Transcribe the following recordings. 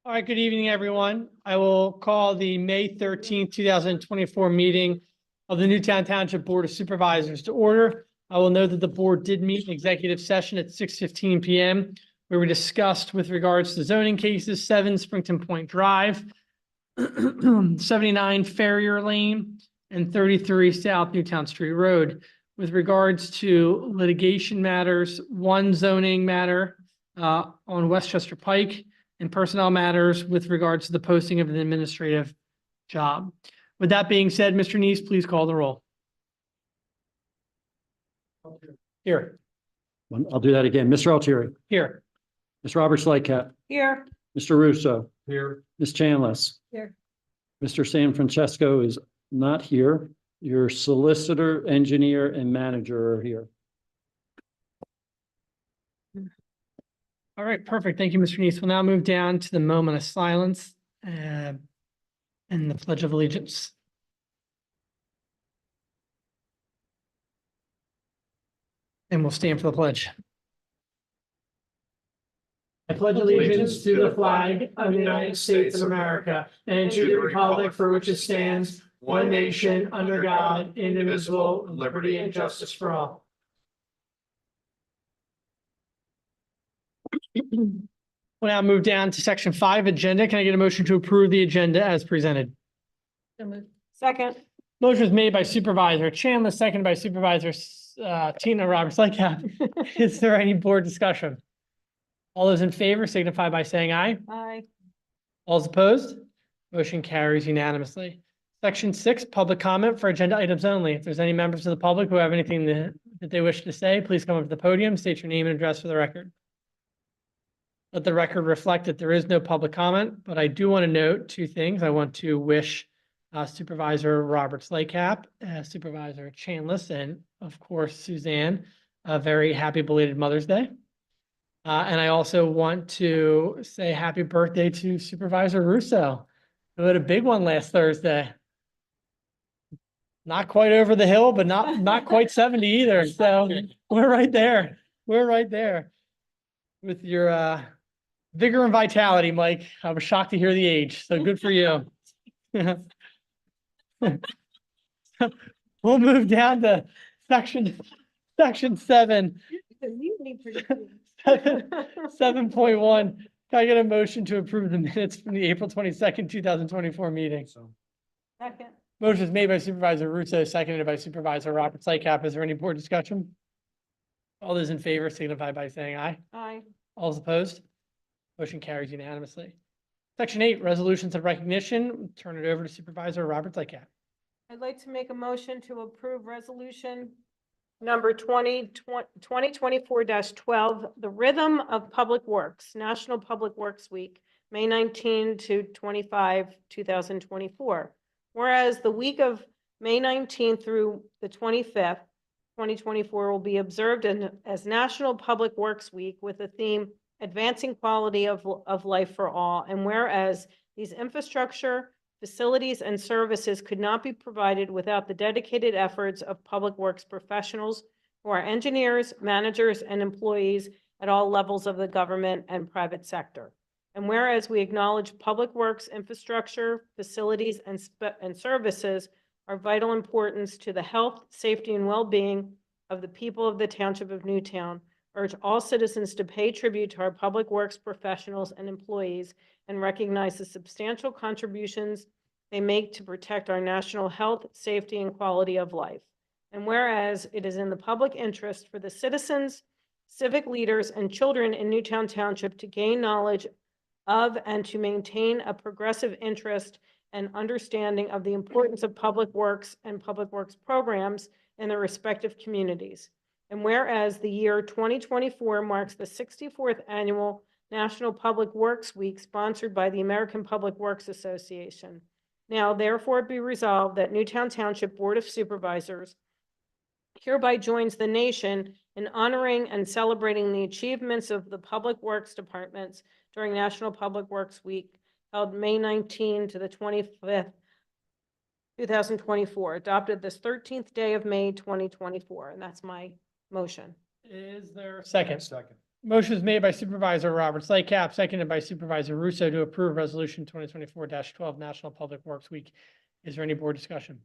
All right, good evening, everyone. I will call the May 13th, 2024 meeting of the Newtown Township Board of Supervisors to order. I will note that the board did meet in executive session at 6:15 PM, where we discussed with regards to zoning cases, 7 Springton Point Drive, 79 Farrier Lane, and 33 South Newtown Street Road. With regards to litigation matters, 1 zoning matter on Westchester Pike, and personnel matters with regards to the posting of an administrative job. With that being said, Mr. Nease, please call the roll. Here. I'll do that again. Mr. Altieri, Here. Ms. Roberts Lightcap, Here. Mr. Russo, Here. Ms. Chanlis. Here. Mr. San Francesco is not here. Your solicitor, engineer, and manager are here. All right, perfect. Thank you, Mr. Neese. We'll now move down to the moment of silence and the Pledge of Allegiance. And we'll stand for the pledge. I pledge allegiance to the flag of the United States of America and to the republic for which it stands, one nation, under God, indivisible, with liberty and justice for all. We'll now move down to section 5 agenda. Can I get a motion to approve the agenda as presented? Second. Motion was made by Supervisor Chandler, seconded by Supervisor Tina Roberts Lightcap. Is there any board discussion? All those in favor signify by saying aye. Aye. All those opposed? Motion carries unanimously. Section 6, public comment for agenda items only. If there's any members of the public who have anything that they wish to say, please come up to the podium, state your name and address for the record. Let the record reflect that there is no public comment, but I do want to note 2 things. I want to wish Supervisor Roberts Lightcap, Supervisor Chanlis, and of course, Suzanne, a very happy belated Mother's Day. And I also want to say happy birthday to Supervisor Russo, who had a big one last Thursday. Not quite over the hill, but not quite 70 either. So we're right there. We're right there with your vigor and vitality, Mike. I was shocked to hear the age. So good for you. We'll move down to section 7. 7.1. Can I get a motion to approve the minutes from the April 22nd, 2024 meeting? Second. Motion is made by Supervisor Russo, seconded by Supervisor Roberts Lightcap. Is there any board discussion? All those in favor signify by saying aye. Aye. All those opposed? Motion carries unanimously. Section 8, resolutions of recognition. Turn it over to Supervisor Roberts Lightcap. I'd like to make a motion to approve resolution number 2024-12, the Rhythm of Public Works, National Public Works Week, May 19 to 25, 2024. Whereas the week of May 19 through the 25th, 2024 will be observed as National Public Works Week with the theme Advancing Quality of Life for All. And whereas these infrastructure, facilities, and services could not be provided without the dedicated efforts of public works professionals who are engineers, managers, and employees at all levels of the government and private sector. And whereas we acknowledge public works infrastructure, facilities, and services are vital importance to the health, safety, and well-being of the people of the Township of Newtown, urge all citizens to pay tribute to our public works professionals and employees and recognize the substantial contributions they make to protect our national health, safety, and quality of life. And whereas it is in the public interest for the citizens, civic leaders, and children in Newtown Township to gain knowledge of and to maintain a progressive interest and understanding of the importance of public works and public works programs in their respective communities. And whereas the year 2024 marks the 64th annual National Public Works Week sponsored by the American Public Works Association. Now, therefore, be resolved that Newtown Township Board of Supervisors hereby joins the nation in honoring and celebrating the achievements of the Public Works Departments during National Public Works Week, held May 19 to the 25th, 2024, adopted this 13th day of May 2024. And that's my motion. Is there a second? Second. Motion is made by Supervisor Roberts Lightcap, seconded by Supervisor Russo to approve Resolution 2024-12 National Public Works Week. Is there any board discussion?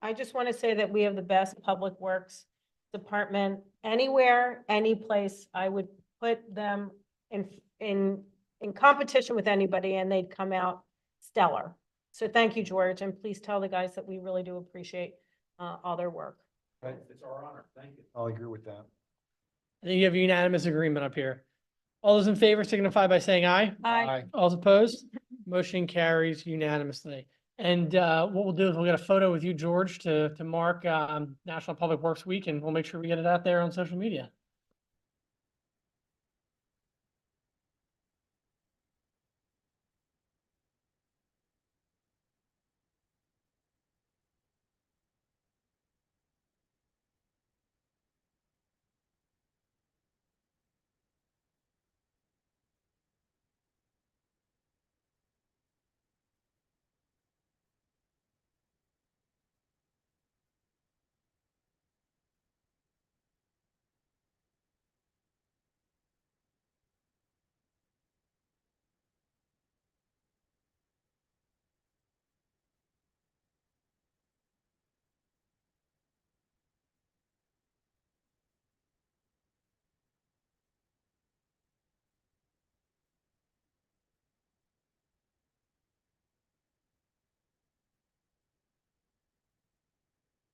I just want to say that we have the best public works department anywhere, any place. I would put them in competition with anybody and they'd come out stellar. So thank you, George, and please tell the guys that we really do appreciate all their work. Right, it's our honor. Thank you. I'll agree with that. I think you have unanimous agreement up here. All those in favor signify by saying aye. Aye. All those opposed? Motion carries unanimously. And what we'll do is we'll get a photo with you, George, to mark National Public Works Week, and we'll make sure we get it out there on social media.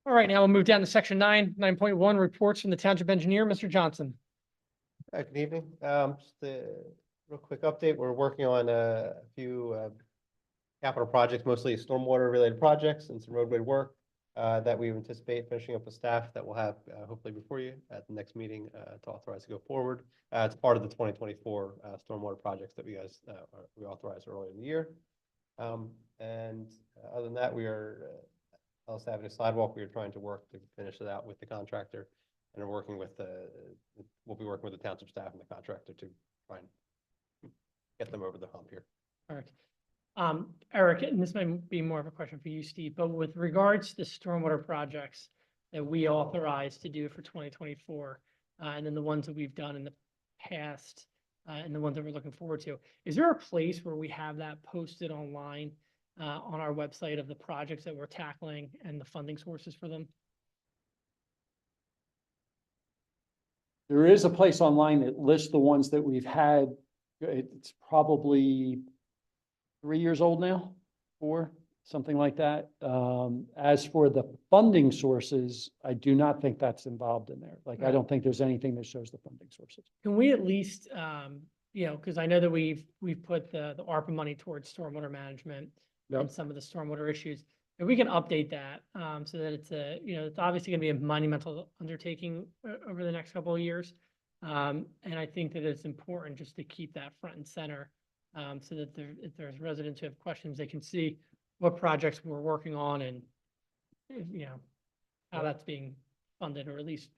All right, now we'll move down to section 9.1, reports from the Township Engineer, Mr. Johnson. Good evening. Just a real quick update. We're working on a few capital projects, mostly stormwater related projects and some roadway work that we anticipate finishing up with staff that we'll have hopefully before you at the next meeting to authorize to go forward. It's part of the 2024 stormwater projects that we authorized earlier in the year. And other than that, we are also having a sidewalk. We are trying to work to finish it out with the contractor. And we're working with we'll be working with the township staff and the contractor to try and get them over the hump here. All right. Eric, and this might be more of a question for you, Steve, but with regards to the stormwater projects that we authorized to do for 2024, and then the ones that we've done in the past, and the ones that we're looking forward to, is there a place where we have that posted online on our website of the projects that we're tackling and the funding sources for them? There is a place online that lists the ones that we've had. It's probably 3 years old now, 4, something like that. As for the funding sources, I do not think that's involved in there. Like, I don't think there's anything that shows the funding sources. Can we at least, because I know that we've put the ARPA money towards stormwater management and some of the stormwater issues. And we can update that so that it's it's obviously going to be a monumental undertaking over the next couple of years. And I think that it's important just to keep that front and center so that if there's residents who have questions, they can see what projects we're working on and, how that's being funded or at least,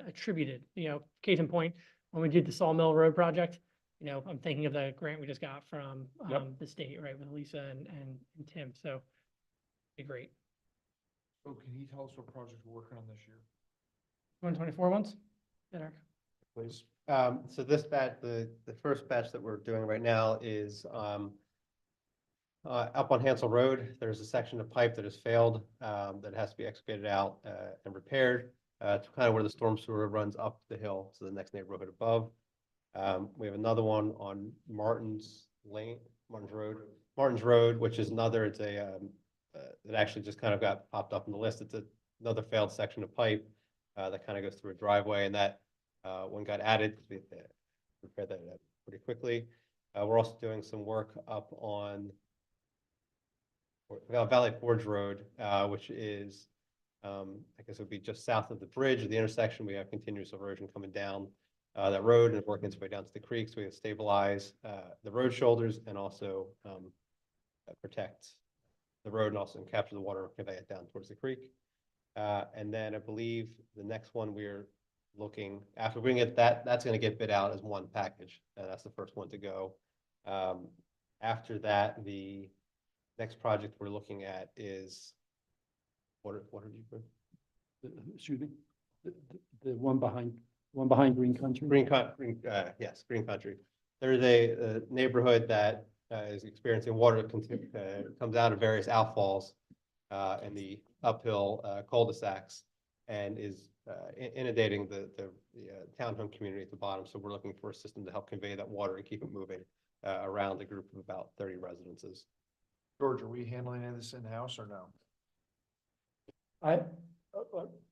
attributed. Case in point, when we did the Sawmill Road project, I'm thinking of the grant we just got from the state, right, with Lisa and Tim. So be great. So can he tell us what projects we're working on this year, 124 ones? Eric? Please. So this batch, the first batch that we're doing right now is up on Hansel Road. There's a section of pipe that has failed that has to be excavated out and repaired. It's kind of where the storm sewer runs up the hill to the next neighborhood above. We have another one on Martin's Road, which is another, it's it actually just kind of got popped up on the list. It's another failed section of pipe that kind of goes through a driveway, and that one got added. We repaired that pretty quickly. We're also doing some work up on Valley Forge Road, which is, I guess it would be just south of the bridge of the intersection. We have continuous erosion coming down that road and working its way down to the creek. So we have to stabilize the road shoulders and also protect the road and also capture the water and convey it down towards the creek. And then I believe the next one we're looking, after we get that's going to get bid out as one package. That's the first one to go. After that, the next project we're looking at is, what are you? Excuse me? The one behind Green Country? Yes, Green Country. There's a neighborhood that is experiencing water comes out of various outfalls in the uphill cul-de-sacs and is inundating the townhome community at the bottom. So we're looking for a system to help convey that water and keep it moving around a group of about 30 residences. George, are we handling any of this in-house or no?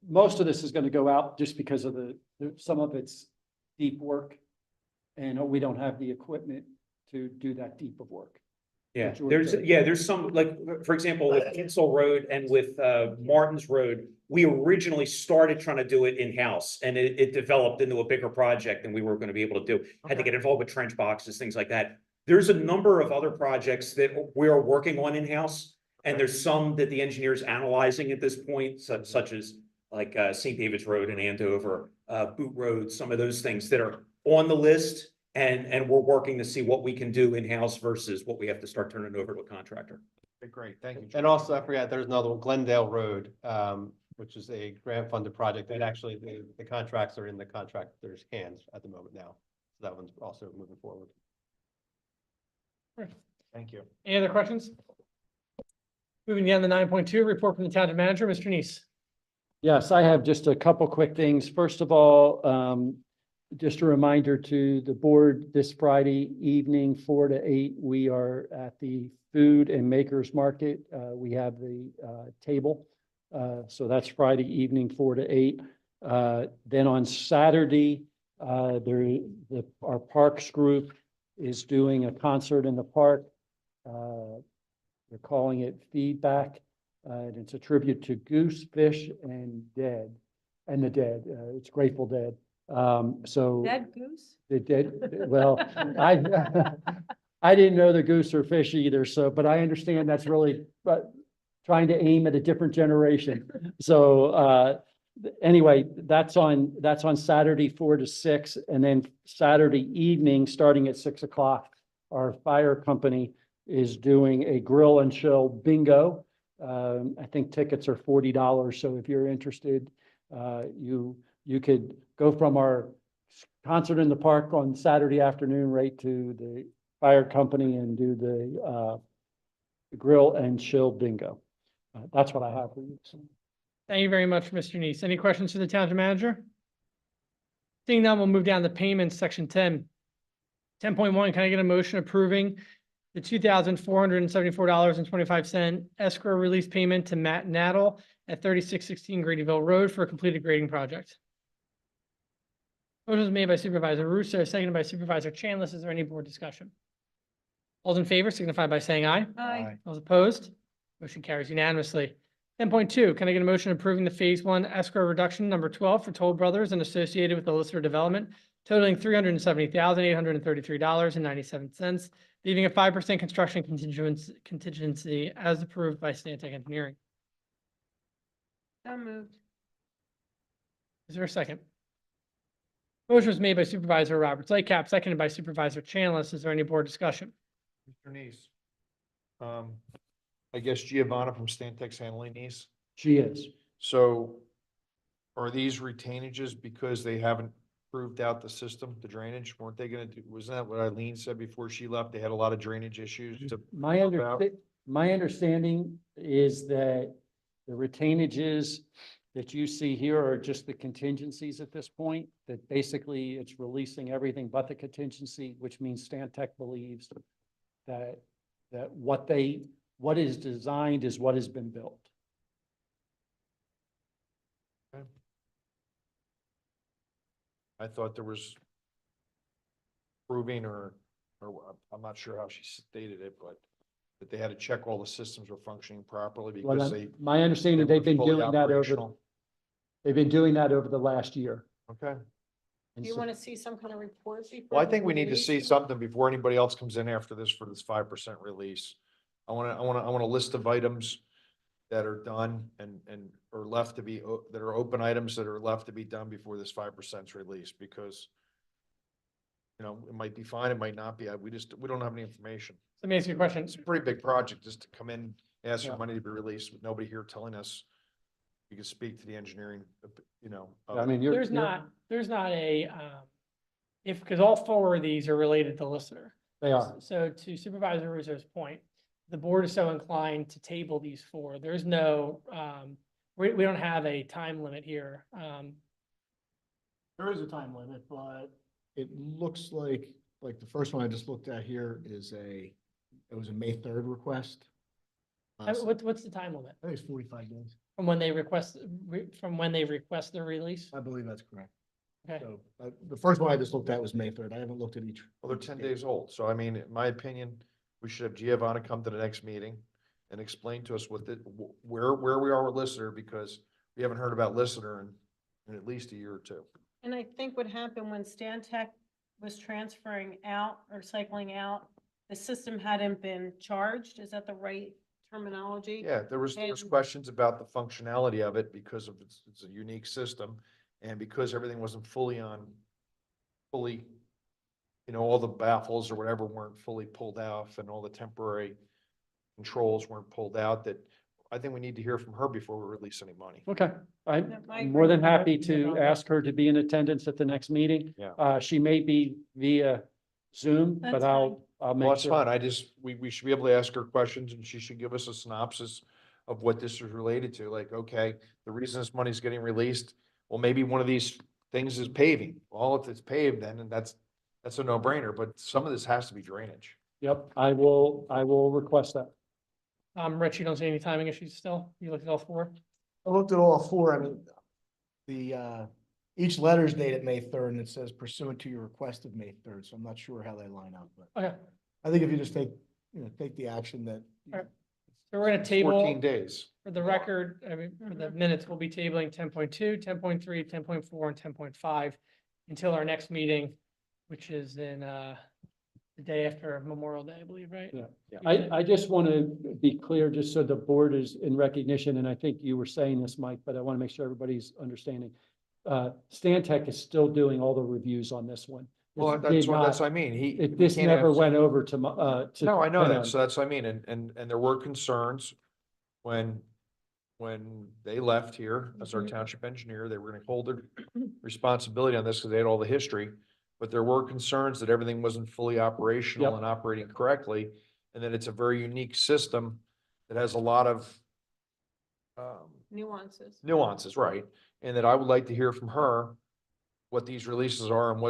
Most of this is gonna go out just because of some of it's deep work. And we don't have the equipment to do that deep of work. Yeah, Which would, there's some, like, for example, with Kinsel Road and with Martin's Road, we originally started trying to do it in-house and it developed into a bigger project than we were gonna be able to do. Had to get involved with trench boxes, things like that. There's a number of other projects that we're working on in-house, and there's some that the engineer's analyzing at this point, such as like St. David's Road in Andover, Boot Road, some of those things that are on the list. And we're working to see what we can do in-house versus what we have to start turning over to a contractor. Okay, great, thank you. And also, I forgot, there's another one, Glendale Road, which is a grant funded project that actually the contracts are in the contractor's hands at the moment now. So that one's also moving forward. Thank you. Any other questions? Moving down to 9.2, report from the Township Manager, Mr. Neese. Yes, I have just a couple quick things. First of all, just a reminder to the board, this Friday evening, 4 to 8, we are at the Food and Makers Market. We have the table. So that's Friday evening, 4 to 8. Then on Saturday, our Parks group is doing a concert in the park. They're calling it Feedback. And it's a tribute to Goose, Fish, and the Dead. It's Grateful Dead. So Dead goose? the dead, well, I didn't know the goose or fish either, so, but I understand that's really, trying to aim at a different generation. So, anyway, that's on Saturday, 4 to 6, and then Saturday evening, starting at 6 o'clock, our fire company is doing a grill and chill bingo. I think tickets are $40. So if you're interested, you could go from our concert in the park on Saturday afternoon right to the fire company and do the grill and chill bingo. That's what I have for you. Thank you very much, Mr. Neese. Any questions for the Township Manager? Seeing none, we'll move down to payments, section 10. 10.1, can I get a motion approving the $2,474.25 escrow release payment to Matt Naddle at 3616 Gradyville Road for a completed grading project? Motion was made by Supervisor Russo, seconded by Supervisor Chanlis. Is there any board discussion? All those in favor signify by saying aye. Aye. All opposed? Motion carries unanimously. 10.2, can I get a motion approving the Phase 1 escrow reduction number 12 for Toll Brothers and associated with the Lister Development totaling $370,833.97, leaving a 5% construction contingency as approved by Stantec Engineering? So moved. Is there a second? Motion was made by Supervisor Roberts Lightcap, seconded by Supervisor Chanlis. Is there any board discussion? Mr. Neese. I guess Giovanna from Stantec's handling these. She is. So are these retainages because they haven't proved out the system, the drainage? Weren't they gonna do, wasn't that what Eileen said before she left? They had a lot of drainage issues to. My understanding is that the retainages that you see here are just the contingencies at this point, that basically it's releasing everything but the contingency, which means Stantec believes that what is designed is what has been built. I thought there was proving or I'm not sure how she stated it, but that they had to check all the systems were functioning properly Well, because they. my understanding, they they've were been fully doing that operational. they've been doing that over the last year. Okay. And Do you so- want to see some kind of report before? Well, I think we need to release see them? something before anybody else comes in after this for this 5% release. I want a list of items that are done and or left to be, that are open items that are left to be done before this 5% is released, because you know, it might be fine, it might not be. We don't have any information. Let me ask you a question. It's a pretty big project just to come in, ask Yeah. for money to be released with nobody here telling us you can speak to the engineering, you know. I mean, you're. There's not a, because all four of these are related to listener. They are. So to Supervisor Russo's point, the board is so inclined to table these four. There's no, we don't have a time limit here. There is a time limit, but it looks like the first one I just looked at here it was a May 3rd request. So What's the time limit? I think it's 45 days. From when they request, from when they request the release? I believe that's correct. Okay, So the first one I just looked at was May 3rd. I haven't looked at each. Well, they're 10 days old. So I mean, in my opinion, we should have Giovanna come to the next meeting and explain to us where we are with listener, because we haven't heard about listener in at least a year or two. And I think what happened when Stan Tech was transferring out or cycling out, the system hadn't been charged. Is that the right terminology? Yeah, there was And- questions about the functionality of it because of it's a unique system. And because everything wasn't fully, you know, all the baffles or whatever weren't fully pulled off and all the temporary controls weren't pulled out, that I think we need to hear from her before we release any money. Okay, I I'm more than agree. happy No to problem. ask her to be in attendance at the next meeting. Yeah. She may be via Zoom, but That's I'll make Well, that's sure. fine. We should be able to ask her questions and she should give us a synopsis of what this is related to. Like, okay, the reason this money's getting released, well, maybe one of these things is paving. Well, if it's paved, then that's a no-brainer, but some of this has to be drainage. Yep, I will request that. Rich, you don't see any timing issues still? You looked at all four? I looked at all four. I mean, each letter's dated May 3rd and it says pursuant to your request of May 3rd. So I'm not sure how they line up, but Okay, I think if you just take the action that. Alright. so we're gonna table. 14 days. For the record, I mean, for the minutes, we'll be tabling 10.2, 10.3, 10.4, and 10.5 until our next meeting, which is in, the day after Memorial Day, I believe, right? Yeah. I just want to be clear, just so the board is in recognition, and I think you were saying this, Mike, but I want to make sure everybody's understanding. Stan Tech is still doing all the reviews on this one. Well, It that's did what not- I mean. This can't never have- went over to, to. No, I know that. Pennoni. So that's what I mean. And there were concerns when they left here as our township engineer, they were gonna hold their responsibility on this because they had all the history. But there were concerns that everything wasn't fully operational Yep. and operating correctly, and that it's a very unique system that has a lot of Nuances. right? And that I would like to hear from her what these releases are and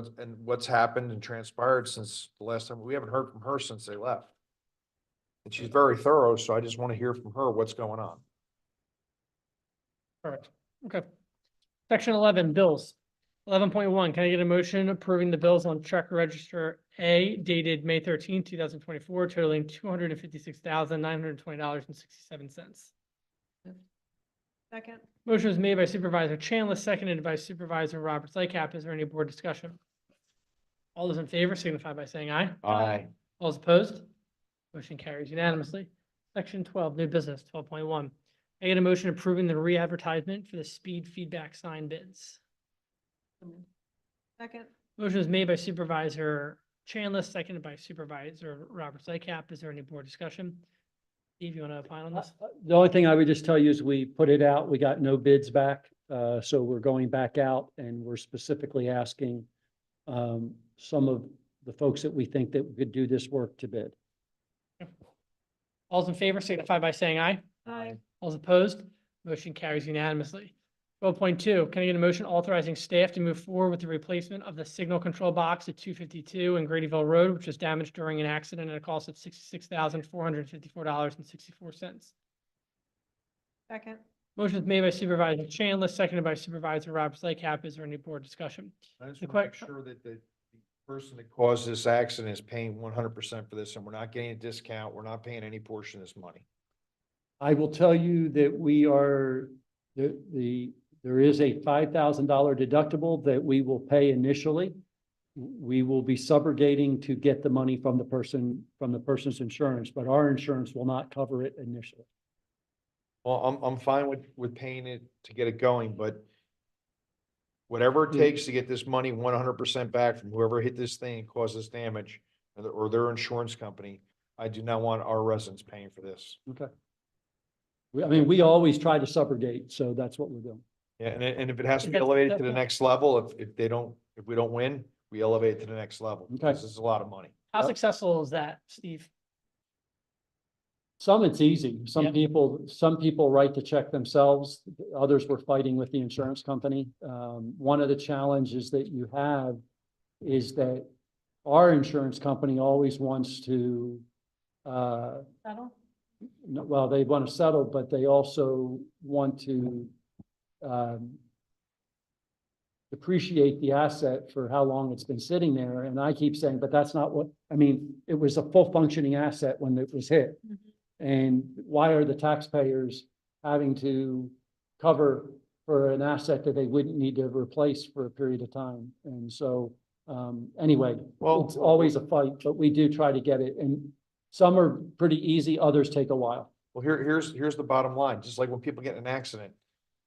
what's happened and transpired since the last time. We haven't heard from her since they left. And she's very thorough, so I just want to hear from her what's going on. Perfect. Okay. Section 11, bills. 11.1, can I get a motion approving the bills on check register A dated May 13, 2024, totaling $256,920.67. Second. Motion was made by Supervisor Chandler, seconded by Supervisor Roberts Lightcap. Is there any board discussion? All those in favor signify by saying aye. Aye. All those opposed? Motion carries unanimously. Section 12, new business, 12.1. I get a motion approving the re-advertisement for the speed feedback sign bids. Second. Motion was made by Supervisor Chandler, seconded by Supervisor Roberts Lightcap. Is there any board discussion? Steve, you want to opine on this? The only thing I would just tell you is we put it out, we got no bids back. So we're going back out and we're specifically asking some of the folks that we think that could do this work to bid. All those in favor signify by saying aye. Aye. All those opposed? Motion carries unanimously. 12.2, can I get a motion authorizing staff to move forward with the replacement of the signal control box at 252 in Gradyville Road, which was damaged during an accident at a cost of $66,454.64. Second. Motion is made by Supervisor Chandler, seconded by Supervisor Roberts Lightcap. Is there any board discussion? I just The want to make que- sure that the person that caused this accident is paying 100% for this, and we're not getting a discount. We're not paying any portion of this money. I will tell you that we are, there is a $5,000 deductible that we will pay initially. We will be subrogating to get the money from the person's insurance, but our insurance will not cover it initially. Well, I'm fine with paying it to get it going, but whatever it Yeah. takes to get this money 100% back from whoever hit this thing and caused this damage, or their insurance company, I do not want our residents paying for this. Okay. I mean, we always try to subrogate, so that's what we're doing. Yeah, and if it has to be That's- elevated to the that- next level, if we don't win, we elevate to the next level. Okay. This is a lot of money. How Yep. successful is that, Steve? Some it's easy. Yeah. Some people write the check themselves. Others were fighting with the insurance company. One of the challenges that you have is that our insurance company always wants to, Settle? well, they want to settle, but they also want to, depreciate the asset for how long it's been sitting there. And I keep saying, but that's not what, I mean, it was a full functioning asset when it was hit. And why are the taxpayers having to cover for an asset that they wouldn't need to replace for a period of time? And so, anyway, Well- it's always a fight, but we do try to get it. And some are pretty easy, others take a while. Well, here's the bottom line. Just like when people get in an accident,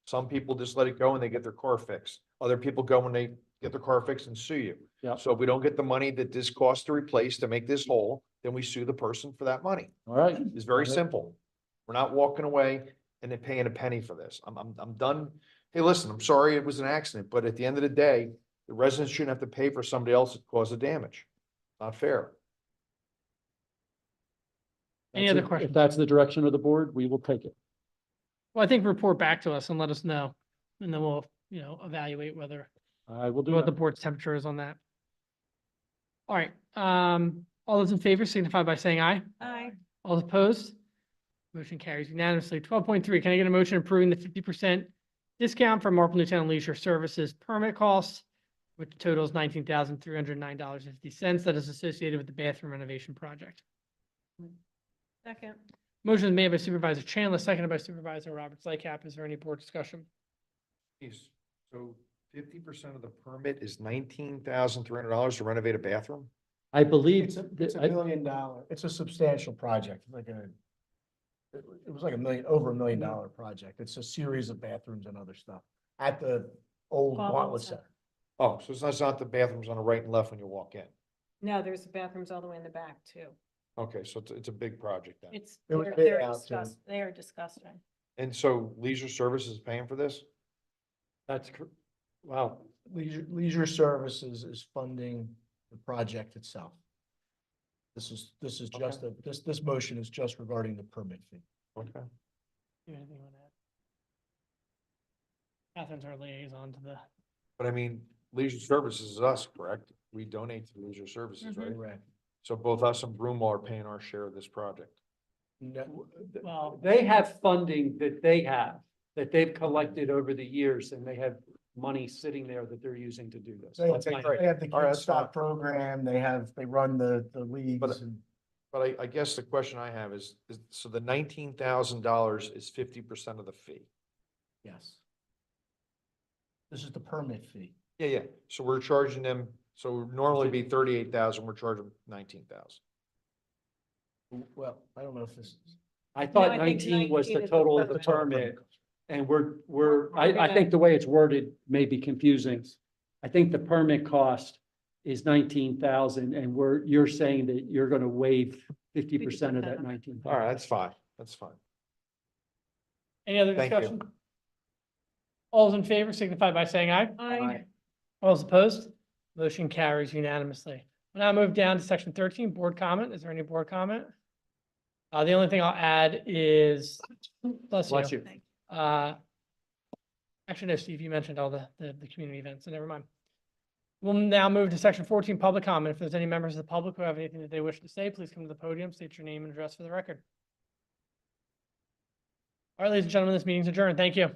some people just let it go and they get their car fixed. Other people go when they get their car fixed and sue you. Yeah. So if we don't get the money that this costs to replace to make this whole, then we sue the person for that money. All right? It's very Okay. simple. We're not walking away and then paying a penny for this. I'm done. Hey, listen, I'm sorry it was an accident, but at the end of the day, the residents shouldn't have to pay for somebody else that caused the damage. Not fair. Any That's other it. questions? If that's the direction of the board, we will take it. Well, I think report back to us and let us know, and then we'll, evaluate whether, I will do what the that. board's temperature is on that. All right, all those in favor signify by saying aye. Aye. All opposed? Motion carries unanimously. 12.3, can I get a motion approving the 50% discount for Marple Newtown Leisure Services permit costs, which totals $19,309.50 that is associated with the bathroom renovation project? Second. Motion is made by Supervisor Chandler, seconded by Supervisor Roberts Lightcap. Is there any board discussion? Jeez. So 50% of the permit is $19,300 to renovate a bathroom? I believe, It's that- a $1 million, it's a substantial project, it was like over $1 million project. It's a series of bathrooms and other stuff at the old Gauntlet Gauntlet Center. Center. Oh, so it's not the bathrooms on the right and left when you walk in. No, there's bathrooms all the way in the back too. Okay, so it's a big project then. It's, It was they're, bid they're out, too. they are disgusting. And so Leisure Services is paying for this? that's, wow. Leisure Services is funding the project itself. This is just this motion is just regarding the permit fee. Okay. Do anything on that? Catherine's our liaison to the, But I mean, Leisure Services is us, correct? We donate to Leisure Services, right? Correct. So both us and Broomall are paying our share of this project. well, They have funding that that they've collected over the years, and they have money sitting there that they're using to do this. They That's my- have the All right, Kids that's Stop program, they run the leagues But- and. But I guess the question I have is so the $19,000 is 50% of the fee? Yes. This is the permit fee. Yeah. So we're charging them, so it would normally be 38,000, we're charging 19,000. Well, I don't know if this is. I thought I think 19 was 19 the is the total of the permit. permit, and I gonna- think the way it's worded may be confusing. I think the permit cost is 19,000, and you're saying that you're gonna waive 50% of that 19,000. All right, that's fine. That's fine. any other Thank you. discussion? All those in favor signify by saying aye. Aye. All those opposed? Motion carries unanimously. We'll now move down to section 13, board comment. Is there any board comment? The only thing I'll add is, bless Bless you. you. Actually, no, Steve, you mentioned all the community events, so never mind. We'll now move to section 14, public comment. If there's any members of the public who have anything that they wish to say, please come to the podium, state your name and address for the record. All right, ladies and gentlemen, this meeting's adjourned. Thank you.